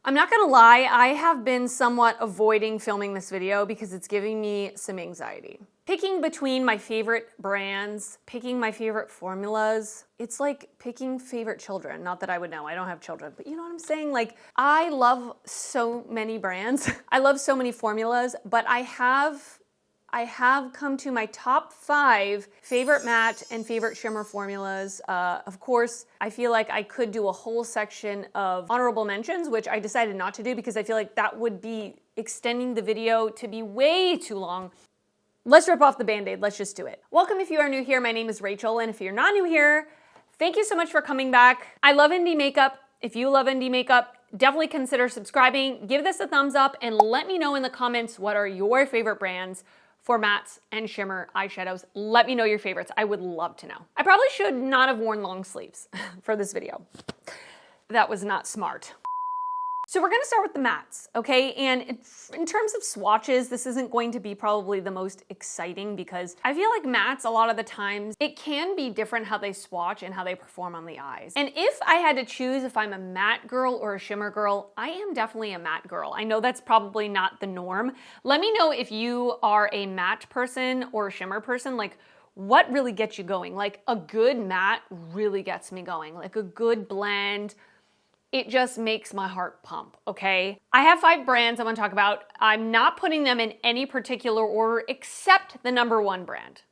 I'm not gonna lie, I have been somewhat avoiding filming this video because it's giving me some anxiety. Picking between my favorite brands, picking my favorite formulas, it's like picking favorite children. Not that I would know, I don't have children, but you know what I'm saying? Like, I love so many brands. I love so many formulas, but I have come to my top 5 favorite matte and favorite shimmer formulas. Of course, I feel like I could do a whole section of honorable mentions, which I decided not to do because I feel like that would be extending the video to be way too long. Let's rip off the Band-Aid, let's just do it. Welcome if you are new here, my name is Rachel, and if you're not new here, thank you so much for coming back. I love indie makeup. If you love indie makeup, definitely consider subscribing, give this a thumbs up, and let me know in the comments what are your favorite brands for mattes and shimmer eyeshadows. Let me know your favorites. I would love to know. I probably should not have worn long sleeves for this video. That was not smart. So we're gonna start with the mattes, okay? And in terms of swatches, this isn't going to be probably the most exciting because I feel like mattes, a lot of the times, it can be different how they swatch and how they perform on the eyes. And if I had to choose if I'm a matte girl or a shimmer girl, I am definitely a matte girl. I know that's probably not the norm. Let me know if you are a matte person or a shimmer person, like what really gets you going? Like a good matte really gets me going, like a good blend. It just makes my heart pump, okay? I have 5 brands I wanna talk about. I'm not putting them in any particular order except the #1 brand.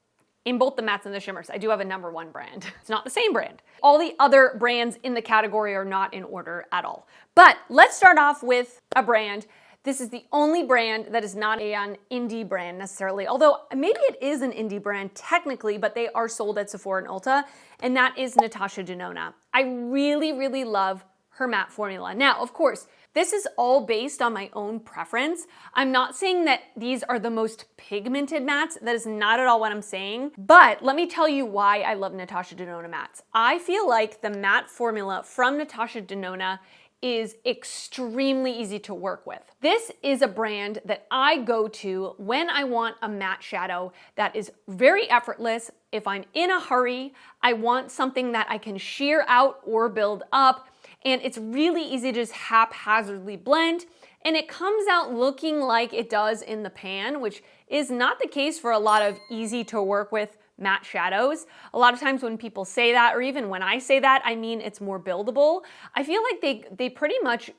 In both the mattes and the shimmers, I do have a #1 brand. It's not the same brand. All the other brands in the category are not in order at all. But let's start off with a brand. This is the only brand that is not an indie brand necessarily, although maybe it is an indie brand technically, but they are sold at Sephora and Ulta, and that is Natasha Denona. I really, really love her matte formula. Now, of course, this is all based on my own preference. I'm not saying that these are the most pigmented mattes. That is not at all what I'm saying. But let me tell you why I love Natasha Denona mattes. I feel like the matte formula from Natasha Denona is extremely easy to work with. This is a brand that I go to when I want a matte shadow that is very effortless. If I'm in a hurry, I want something that I can sheer out or build up. And it's really easy to just haphazardly blend, and it comes out looking like it does in the pan, which is not the case for a lot of easy to work with matte shadows. A lot of times when people say that, or even when I say that, I mean it's more buildable. I feel like they pretty much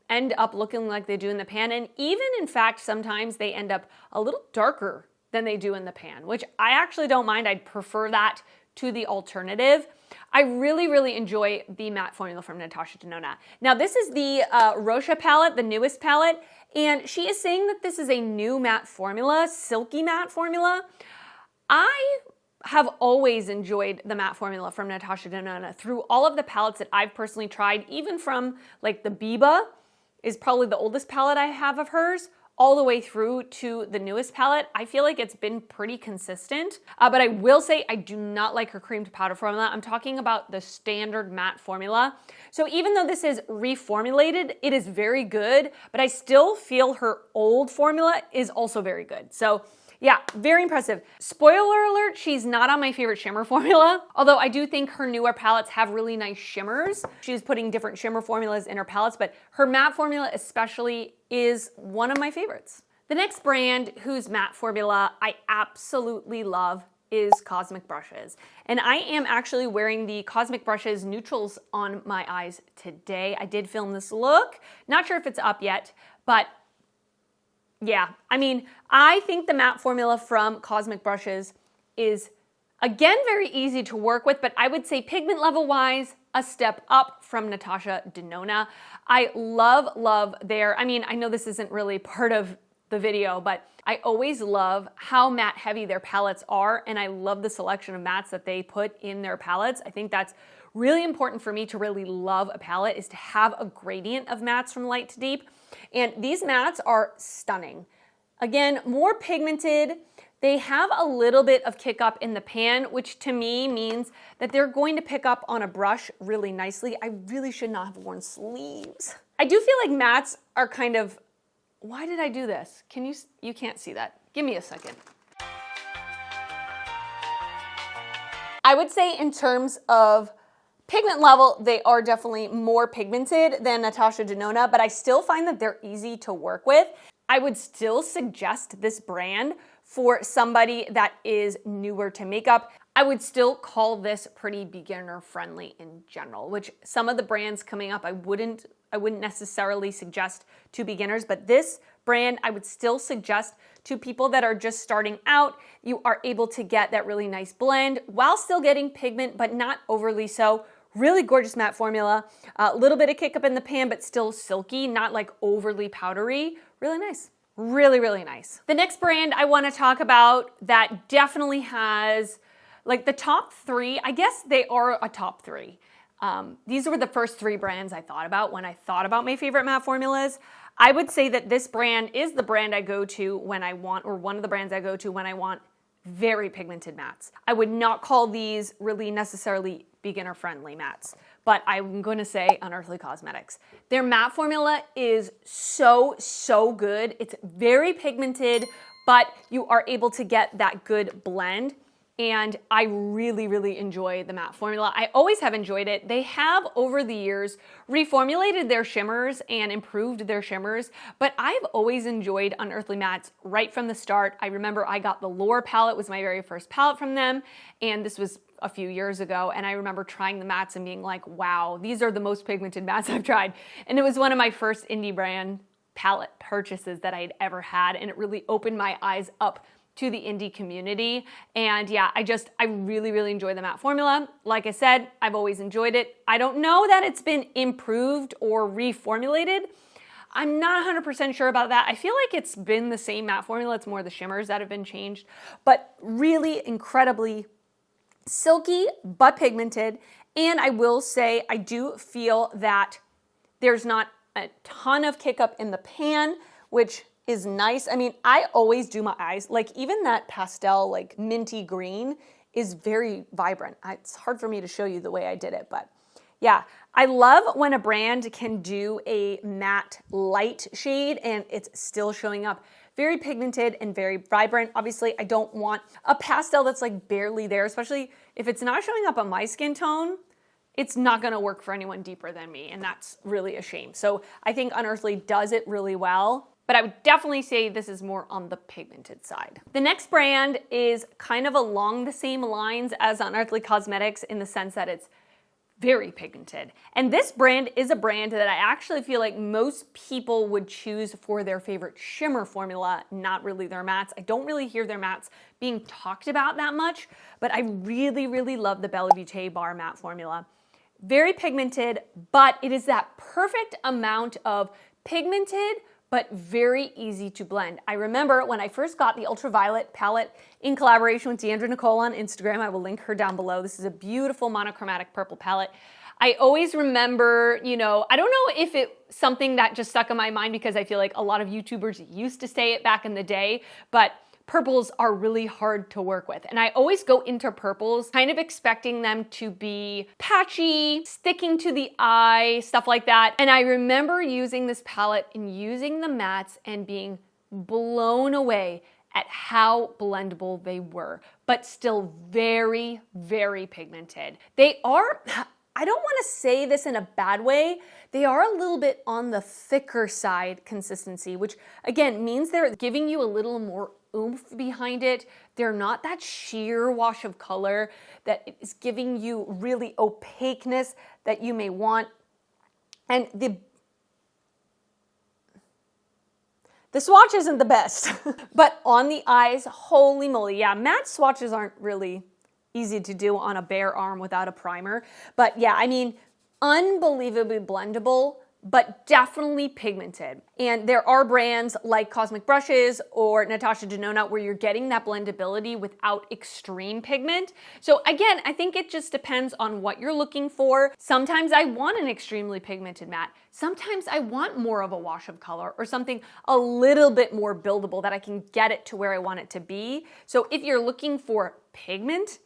end up looking like they do in the pan, and even in fact, sometimes they end up a little darker than they do in the pan, which I actually don't mind. I'd prefer that to the alternative. I really, really enjoy the matte formula from Natasha Denona. Now this is the Rocha palette, the newest palette, and she is saying that this is a new matte formula, silky matte formula. I have always enjoyed the matte formula from Natasha Denona through all of the palettes that I've personally tried, even from like the Biba is probably the oldest palette I have of hers, all the way through to the newest palette. I feel like it's been pretty consistent, but I will say I do not like her cream to powder formula. I'm talking about the standard matte formula. So even though this is reformulated, it is very good, but I still feel her old formula is also very good. So yeah, very impressive. Spoiler alert, she's not on my favorite shimmer formula, although I do think her newer palettes have really nice shimmers. She's putting different shimmer formulas in her palettes, but her matte formula especially is one of my favorites. The next brand whose matte formula I absolutely love is Cosmic Brushes. And I am actually wearing the Cosmic Brushes neutrals on my eyes today. I did film this look. Not sure if it's up yet, but yeah, I mean, I think the matte formula from Cosmic Brushes is, again, very easy to work with, but I would say pigment level wise, a step up from Natasha Denona. I love their, I mean, I know this isn't really part of the video, but I always love how matte heavy their palettes are, and I love the selection of mattes that they put in their palettes. I think that's really important for me to really love a palette, is to have a gradient of mattes from light to deep. And these mattes are stunning. Again, more pigmented. They have a little bit of kick up in the pan, which to me means that they're going to pick up on a brush really nicely. I really should not have worn sleeves. I do feel like mattes are kind of, why did I do this? You can't see that. Give me a second. I would say in terms of Pigment level, they are definitely more pigmented than Natasha Denona, but I still find that they're easy to work with. I would still suggest this brand for somebody that is newer to makeup. I would still call this pretty beginner friendly in general, which some of the brands coming up I wouldn't necessarily suggest to beginners, but this brand I would still suggest to people that are just starting out. You are able to get that really nice blend while still getting pigment, but not overly so. Really gorgeous matte formula, a little bit of kick up in the pan, but still silky, not like overly powdery. Really nice. Really, really nice. The next brand I want to talk about that definitely has like the top three, I guess they are a top three. These were the first three brands I thought about when I thought about my favorite matte formulas. I would say that this brand is the brand I go to when I want, or one of the brands I go to when I want very pigmented mattes. I would not call these really necessarily beginner-friendly mattes, but I'm going to say Unearthly Cosmetics. Their matte formula is so, so good. It's very pigmented, but you are able to get that good blend. And I really, really enjoy the matte formula. I always have enjoyed it. They have, over the years, reformulated their shimmers and improved their shimmers, but I've always enjoyed Unearthly mattes right from the start. I remember I got the Lore palette, was my very first palette from them, and this was a few years ago, and I remember trying the mattes and being like, wow, these are the most pigmented mattes I've tried. And it was one of my first indie brand palette purchases that I had ever had, and it really opened my eyes up to the indie community. And yeah, I really, really enjoy the matte formula. Like I said, I've always enjoyed it. I don't know that it's been improved or reformulated. I'm not 100% sure about that. I feel like it's been the same matte formula. It's more the shimmers that have been changed, but really incredibly silky, but pigmented. And I will say, I do feel that there's not a ton of kick up in the pan, which is nice. I mean, I always do my eyes, like even that pastel, like minty green is very vibrant. It's hard for me to show you the way I did it, but yeah. I love when a brand can do a matte light shade and it's still showing up very pigmented and very vibrant. Obviously, I don't want a pastel that's like barely there, especially if it's not showing up on my skin tone. It's not gonna work for anyone deeper than me, and that's really a shame. So I think Unearthly does it really well, but I would definitely say this is more on the pigmented side. The next brand is kind of along the same lines as Unearthly Cosmetics in the sense that it's very pigmented. And this brand is a brand that I actually feel like most people would choose for their favorite shimmer formula, not really their mattes. I don't really hear their mattes being talked about that much, but I really, really love the Bella Beauté Bar matte formula. Very pigmented, but it is that perfect amount of pigmented, but very easy to blend. I remember when I first got the Ultraviolet palette in collaboration with Deandra Nicole on Instagram. I will link her down below. This is a beautiful monochromatic purple palette. I always remember, I don't know if it's something that just stuck in my mind because I feel like a lot of YouTubers used to say it back in the day, but purples are really hard to work with. And I always go into purples kind of expecting them to be patchy, sticking to the eye, stuff like that. And I remember using this palette and using the mattes and being blown away at how blendable they were, but still very, very pigmented. They are, I don't want to say this in a bad way, they are a little bit on the thicker side consistency, which again means they're giving you a little more oomph behind it. They're not that sheer wash of color that is giving you really opaqueness that you may want. And the swatch isn't the best, but on the eyes, holy moly. Yeah, matte swatches aren't really easy to do on a bare arm without a primer. But yeah, I mean, unbelievably blendable, but definitely pigmented. And there are brands like Cosmic Brushes or Natasha Denona where you're getting that blendability without extreme pigment. So again, I think it just depends on what you're looking for. Sometimes I want an extremely pigmented matte. Sometimes I want more of a wash of color or something a little bit more buildable that I can get it to where I want it to be. So if you're looking for pigment,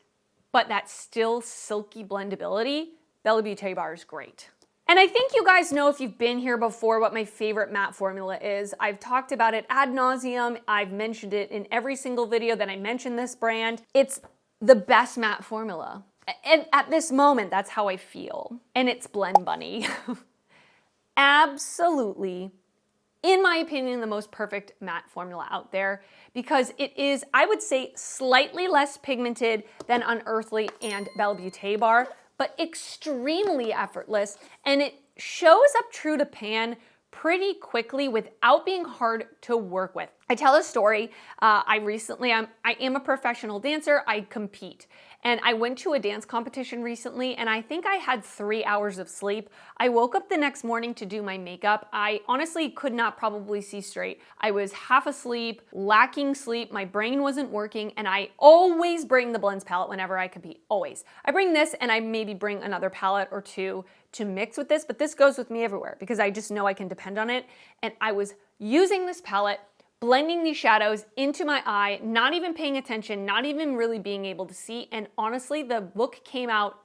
but that still silky blendability, Bella Beauté Bar is great. And I think you guys know, if you've been here before, what my favorite matte formula is. I've talked about it ad nauseum. I've mentioned it in every single video that I mention this brand. It's the best matte formula. And at this moment, that's how I feel. And it's Blend Bunny. Absolutely, in my opinion, the most perfect matte formula out there because it is, I would say, slightly less pigmented than Unearthly and Belle Beauté Bar, but extremely effortless, and it shows up true to pan pretty quickly without being hard to work with. I tell a story. I am a professional dancer. I compete. And I went to a dance competition recently, and I think I had 3 hours of sleep. I woke up the next morning to do my makeup. I honestly could not probably see straight. I was half asleep, lacking sleep, my brain wasn't working, and I always bring the blends palette whenever I compete, always. I bring this, and I maybe bring another palette or two to mix with this, but this goes with me everywhere because I just know I can depend on it. And I was using this palette, blending these shadows into my eye, not even paying attention, not even really being able to see. And honestly, the look came out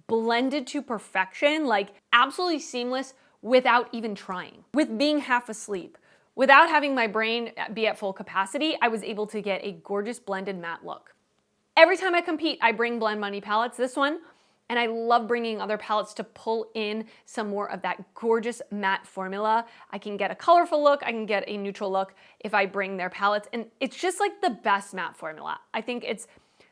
blended to perfection, like absolutely seamless without even trying. With being half asleep, without having my brain be at full capacity, I was able to get a gorgeous blended matte look. Every time I compete, I bring Blend Bunny palettes, this one, and I love bringing other palettes to pull in some more of that gorgeous matte formula. I can get a colorful look, I can get a neutral look if I bring their palettes, and it's just like the best matte formula. I think it's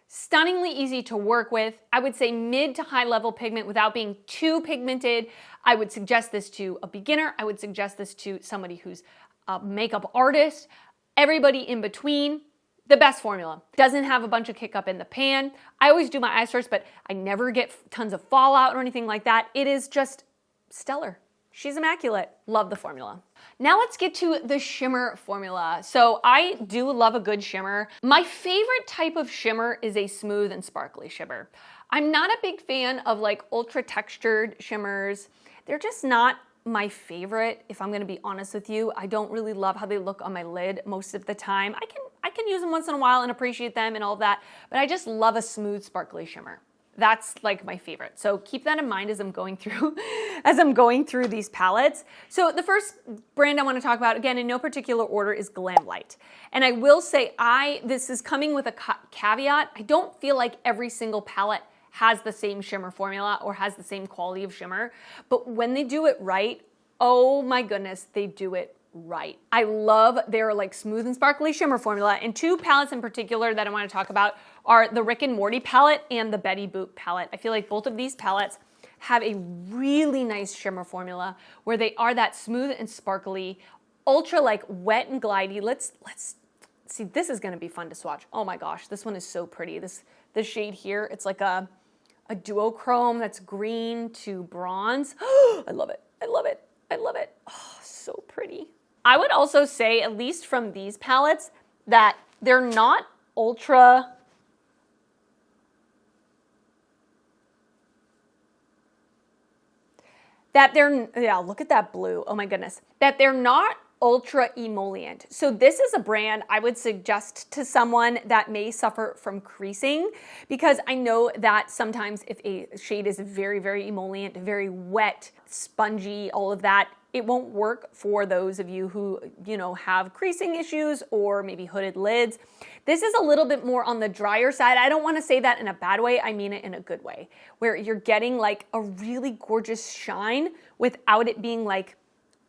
stunningly easy to work with. I would say mid to high level pigment without being too pigmented. I would suggest this to a beginner. I would suggest this to somebody who's a makeup artist, everybody in between. The best formula. Doesn't have a bunch of kick up in the pan. I always do my eyes first, but I never get tons of fallout or anything like that. It is just stellar. She's immaculate. Love the formula. Now let's get to the shimmer formula. So I do love a good shimmer. My favorite type of shimmer is a smooth and sparkly shimmer. I'm not a big fan of like ultra textured shimmers. They're just not my favorite, if I'm gonna be honest with you. I don't really love how they look on my lid most of the time. I can use them once in a while and appreciate them and all of that, but I just love a smooth, sparkly shimmer. That's like my favorite. So keep that in mind as I'm going through these palettes. So the first brand I want to talk about, again, in no particular order, is Glamlite. And I will say, this is coming with a caveat. I don't feel like every single palette has the same shimmer formula or has the same quality of shimmer, but when they do it right, oh my goodness, they do it right. I love their like smooth and sparkly shimmer formula, and two palettes in particular that I want to talk about are the Rick and Morty palette and the Betty Boop palette. I feel like both of these palettes have a really nice shimmer formula where they are that smooth and sparkly, ultra like wet and glidey. Let's see, this is gonna be fun to swatch. Oh my gosh, this one is so pretty. This shade here, it's like a duochrome that's green to bronze. I love it, I love it, I love it. Oh, so pretty. I would also say, at least from these palettes, that they're not ultra, look at that blue, oh my goodness. That they're not ultra emollient. So this is a brand I would suggest to someone that may suffer from creasing, because I know that sometimes if a shade is very, very emollient, very wet, spongy, all of that, it won't work for those of you who, have creasing issues or maybe hooded lids. This is a little bit more on the drier side. I don't want to say that in a bad way. I mean it in a good way, where you're getting like a really gorgeous shine without it being like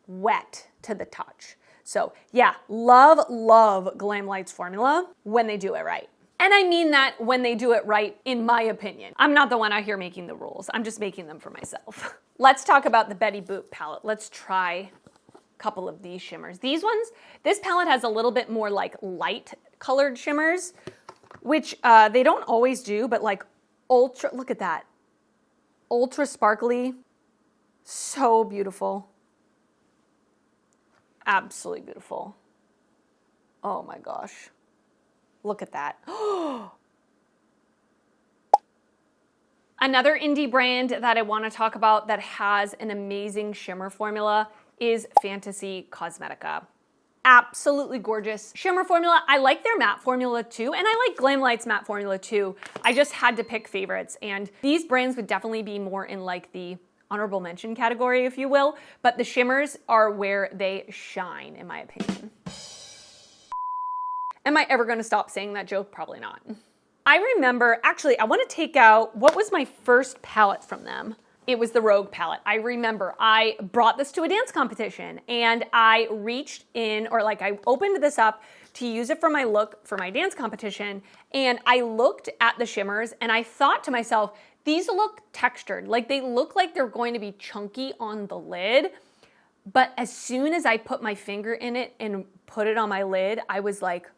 wet to the touch. So yeah, love Glamlite's formula when they do it right. And I mean that when they do it right, in my opinion. I'm not the one out here making the rules. I'm just making them for myself. Let's talk about the Betty Boop palette. Let's try a couple of these shimmers. These ones, this palette has a little bit more like light colored shimmers, which they don't always do, but like ultra, look at that. Ultra sparkly, so beautiful. Absolutely beautiful. Oh my gosh. Look at that. Another indie brand that I want to talk about that has an amazing shimmer formula is Fantasy Cosmetica. Absolutely gorgeous shimmer formula. I like their matte formula too, and I like Glamlite's matte formula too. I just had to pick favorites, and these brands would definitely be more in like the honorable mention category, if you will, but the shimmers are where they shine, in my opinion. Am I ever going to stop saying that joke? Probably not. I remember, actually, I want to take out, what was my first palette from them? It was the Rogue palette. I remember I brought this to a dance competition and I reached in, or like I opened this up to use it for my look for my dance competition, and I looked at the shimmers and I thought to myself, these look textured, like they look like they're going to be chunky on the lid, but as soon as I put my finger in it and put it on my lid, I was like,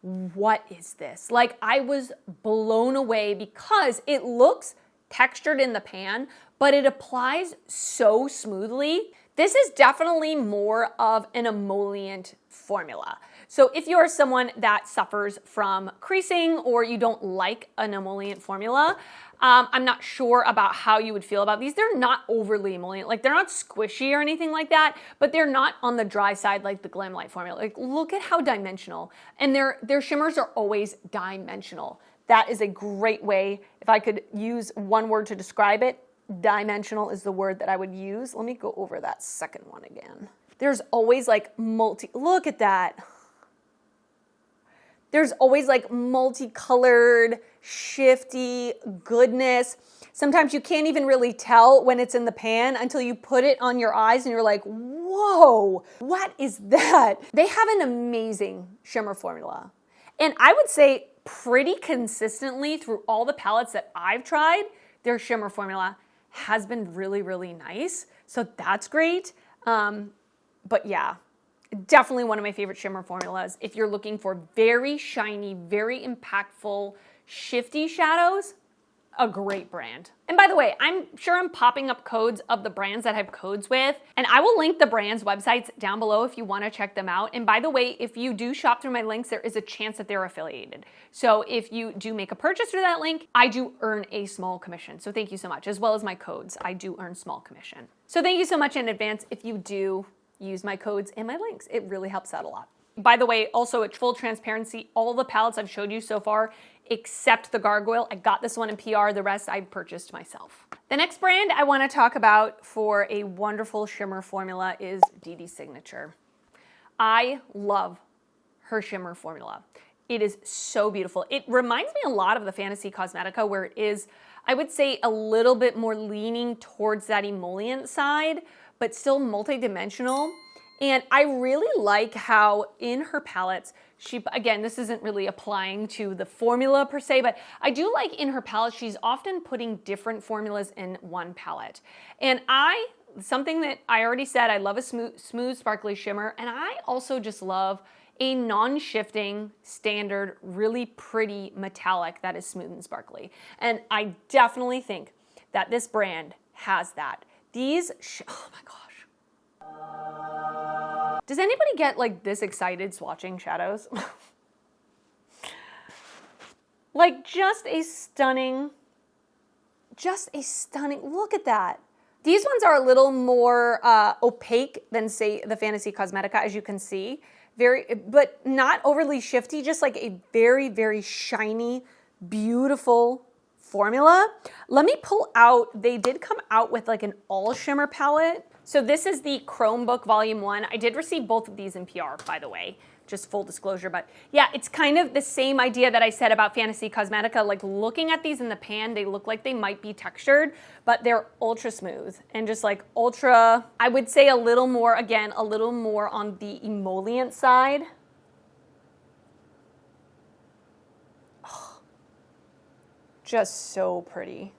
what is this? Like I was blown away because it looks textured in the pan, but it applies so smoothly. This is definitely more of an emollient formula. So if you're someone that suffers from creasing or you don't like an emollient formula, I'm not sure about how you would feel about these. They're not overly emollient, like they're not squishy or anything like that, but they're not on the dry side like the Glam Light formula. Like look at how dimensional, and their shimmers are always dimensional. That is a great way, if I could use one word to describe it, dimensional is the word that I would use. Let me go over that second one again. There's always like look at that. There's always like multicolored, shifty goodness. Sometimes you can't even really tell when it's in the pan until you put it on your eyes and you're like, whoa, what is that? They have an amazing shimmer formula. And I would say pretty consistently through all the palettes that I've tried, their shimmer formula has been really, really nice. So that's great. But yeah, definitely one of my favorite shimmer formulas. If you're looking for very shiny, very impactful, shifty shadows, a great brand. And by the way, I'm sure I'm popping up codes of the brands that I have codes with, and I will link the brands' websites down below if you want to check them out. And by the way, if you do shop through my links, there is a chance that they're affiliated. So if you do make a purchase through that link, I do earn a small commission. So thank you so much, as well as my codes. I do earn small commission. So thank you so much in advance if you do use my codes and my links. It really helps out a lot. By the way, also at full transparency, all the palettes I've showed you so far, except the Gargoyle, I got this one in PR, the rest I purchased myself. The next brand I want to talk about for a wonderful shimmer formula is Dee Signature. I love her shimmer formula. It is so beautiful. It reminds me a lot of the Fantasy Cosmetica, where it is, I would say, a little bit more leaning towards that emollient side, but still multi-dimensional. And I really like how in her palettes, again, this isn't really applying to the formula per se, but I do like in her palette, she's often putting different formulas in one palette. And something that I already said, I love a smooth, sparkly shimmer, and I also just love a non-shifting, standard, really pretty metallic that is smooth and sparkly. And I definitely think that this brand has that. Oh my gosh. Does anybody get like this excited swatching shadows? Like just a stunning, look at that. These ones are a little more opaque than say the Fantasy Cosmetica, as you can see. But not overly shifty, just like a very, very shiny, beautiful formula. Let me pull out, they did come out with like an all shimmer palette. So this is the Chrome Book Volume 1. I did receive both of these in PR, by the way, just full disclosure. But yeah, it's kind of the same idea that I said about Fantasy Cosmetica. Like looking at these in the pan, they look like they might be textured, but they're ultra smooth and just like ultra, I would say a little more, again, a little more on the emollient side. Oh, just so pretty.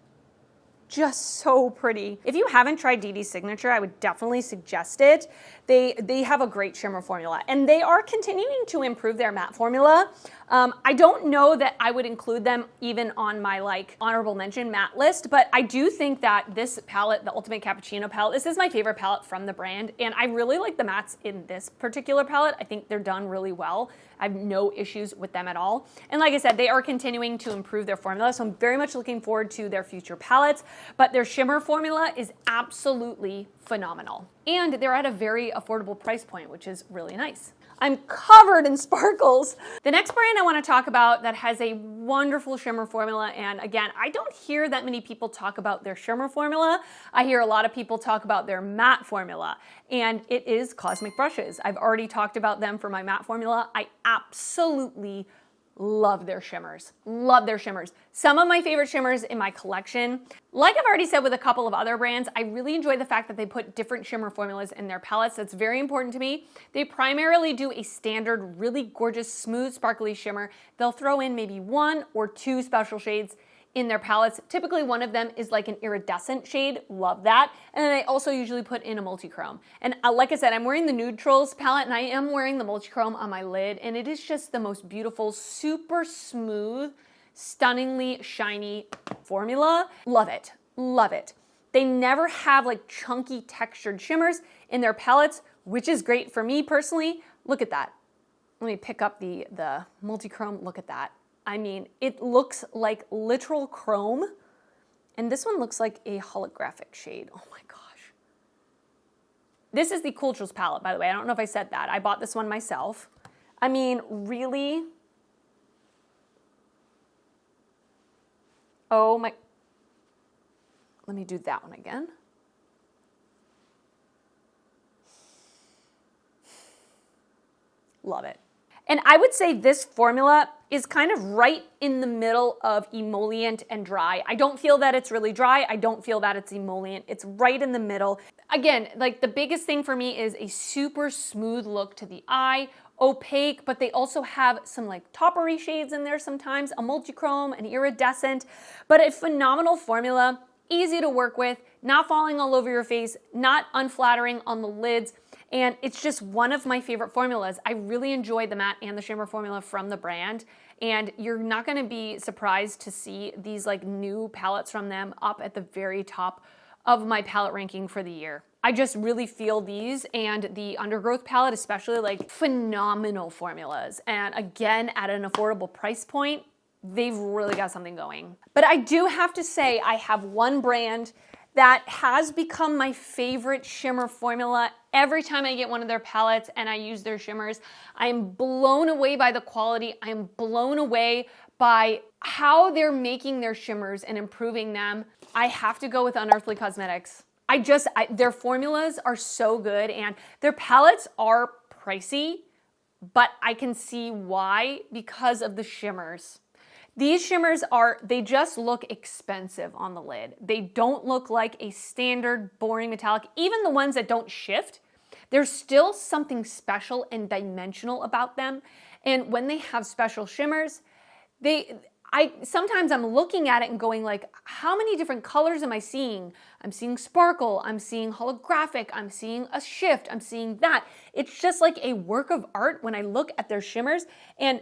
Just so pretty. If you haven't tried Dee Signature, I would definitely suggest it. They have a great shimmer formula, and they are continuing to improve their matte formula. I don't know that I would include them even on my like honorable mention matte list, but I do think that this palette, the Ultimate Cappuccino palette, this is my favorite palette from the brand, and I really like the mattes in this particular palette. I think they're done really well. I have no issues with them at all. And like I said, they are continuing to improve their formula, so I'm very much looking forward to their future palettes, but their shimmer formula is absolutely phenomenal. And they're at a very affordable price point, which is really nice. I'm covered in sparkles. The next brand I want to talk about that has a wonderful shimmer formula, and again, I don't hear that many people talk about their shimmer formula. I hear a lot of people talk about their matte formula, and it is Cosmic Brushes. I've already talked about them for my matte formula. I absolutely love their shimmers. Love their shimmers. Some of my favorite shimmers in my collection, like I've already said with a couple of other brands, I really enjoy the fact that they put different shimmer formulas in their palettes. That's very important to me. They primarily do a standard, really gorgeous, smooth, sparkly shimmer. They'll throw in maybe 1 or 2 special shades in their palettes. Typically one of them is like an iridescent shade, love that. And then they also usually put in a multi-chrome. And like I said, I'm wearing the Neutrals palette and I am wearing the multi-chrome on my lid, and it is just the most beautiful, super smooth, stunningly shiny formula. Love it, love it. They never have like chunky textured shimmers in their palettes, which is great for me personally. Look at that. Let me pick up the multi-chrome, look at that. I mean, it looks like literal chrome, and this one looks like a holographic shade. Oh my gosh. This is the Culturals palette, by the way. I don't know if I said that. I bought this one myself. I mean, really? Oh my, let me do that one again. Love it. And I would say this formula is kind of right in the middle of emollient and dry. I don't feel that it's really dry. I don't feel that it's emollient. It's right in the middle. Again, like the biggest thing for me is a super smooth look to the eye, opaque, but they also have some like toppery shades in there sometimes, a multi-chrome, an iridescent, but a phenomenal formula, easy to work with, not falling all over your face, not unflattering on the lids. And it's just one of my favorite formulas. I really enjoy the matte and the shimmer formula from the brand. And you're not gonna be surprised to see these like new palettes from them up at the very top of my palette ranking for the year. I just really feel these and the Undergrowth palette, especially, like phenomenal formulas. And again, at an affordable price point, they've really got something going. But I do have to say, I have one brand that has become my favorite shimmer formula. Every time I get one of their palettes and I use their shimmers, I'm blown away by the quality. I'm blown away by how they're making their shimmers and improving them. I have to go with Unearthly Cosmetics. Their formulas are so good and their palettes are pricey, but I can see why, because of the shimmers. These shimmers they just look expensive on the lid. They don't look like a standard boring metallic. Even the ones that don't shift, there's still something special and dimensional about them. And when they have special shimmers, sometimes I'm looking at it and going like, how many different colors am I seeing? I'm seeing sparkle, I'm seeing holographic, I'm seeing a shift, I'm seeing that. It's just like a work of art when I look at their shimmers. And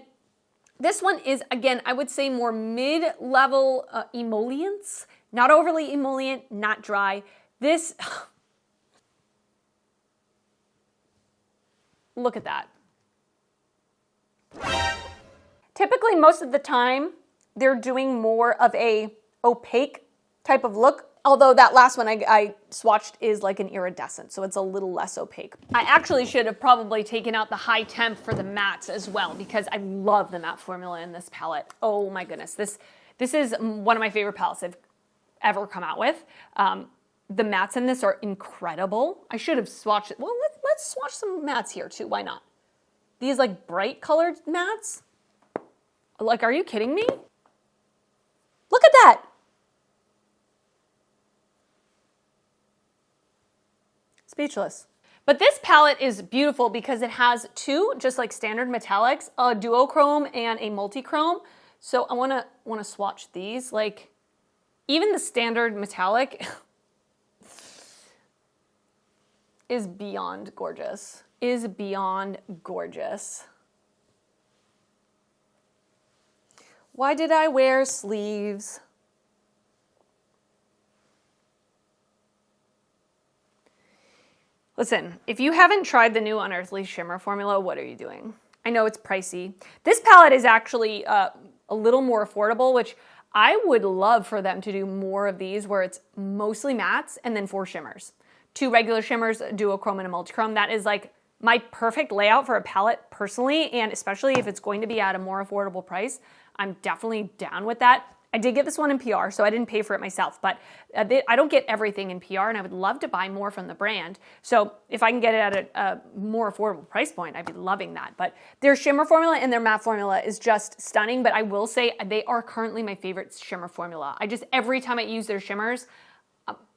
this one is, again, I would say more mid-level emollients, not overly emollient, not dry. This, look at that. Typically, most of the time, they're doing more of a opaque type of look, although that last one I swatched is like an iridescent, so it's a little less opaque. I actually should have probably taken out the high temp for the mattes as well, because I love the matte formula in this palette. Oh my goodness, this is one of my favorite palettes I've ever come out with. The mattes in this are incredible. I should have swatched it. Well, let's swatch some mattes here too, why not? These like bright colored mattes. Like, are you kidding me? Look at that. Speechless. But this palette is beautiful because it has 2 just like standard metallics, a duochrome and a multi-chrome. So I wanna swatch these. Like, even the standard metallic is beyond gorgeous. Is beyond gorgeous. Why did I wear sleeves? Listen, if you haven't tried the new Unearthly Shimmer formula, what are you doing? I know it's pricey. This palette is actually a little more affordable, which I would love for them to do more of these where it's mostly mattes and then 4 shimmers. 2 regular shimmers, a duochrome and a multi-chrome. That is like my perfect layout for a palette personally, and especially if it's going to be at a more affordable price, I'm definitely down with that. I did get this one in PR, so I didn't pay for it myself, but I don't get everything in PR, and I would love to buy more from the brand. So if I can get it at a more affordable price point, I'd be loving that. But their shimmer formula and their matte formula is just stunning, but I will say they are currently my favorite shimmer formula. Every time I use their shimmers,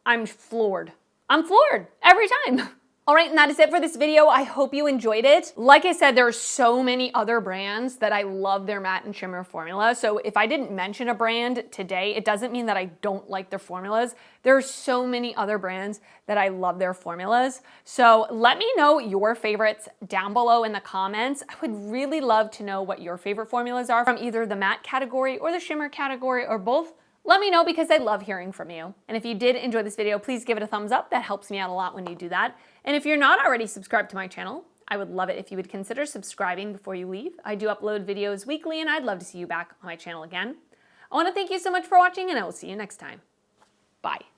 I'm floored. I'm floored every time. All right, and that is it for this video. I hope you enjoyed it. Like I said, there are so many other brands that I love their matte and shimmer formula. So if I didn't mention a brand today, it doesn't mean that I don't like their formulas. There are so many other brands that I love their formulas. So let me know your favorites down below in the comments. I would really love to know what your favorite formulas are from either the matte category or the shimmer category or both. Let me know because I love hearing from you. And if you did enjoy this video, please give it a thumbs up. That helps me out a lot when you do that. And if you're not already subscribed to my channel, I would love it if you would consider subscribing before you leave. I do upload videos weekly and I'd love to see you back on my channel again. I want to thank you so much for watching and I will see you next time. Bye.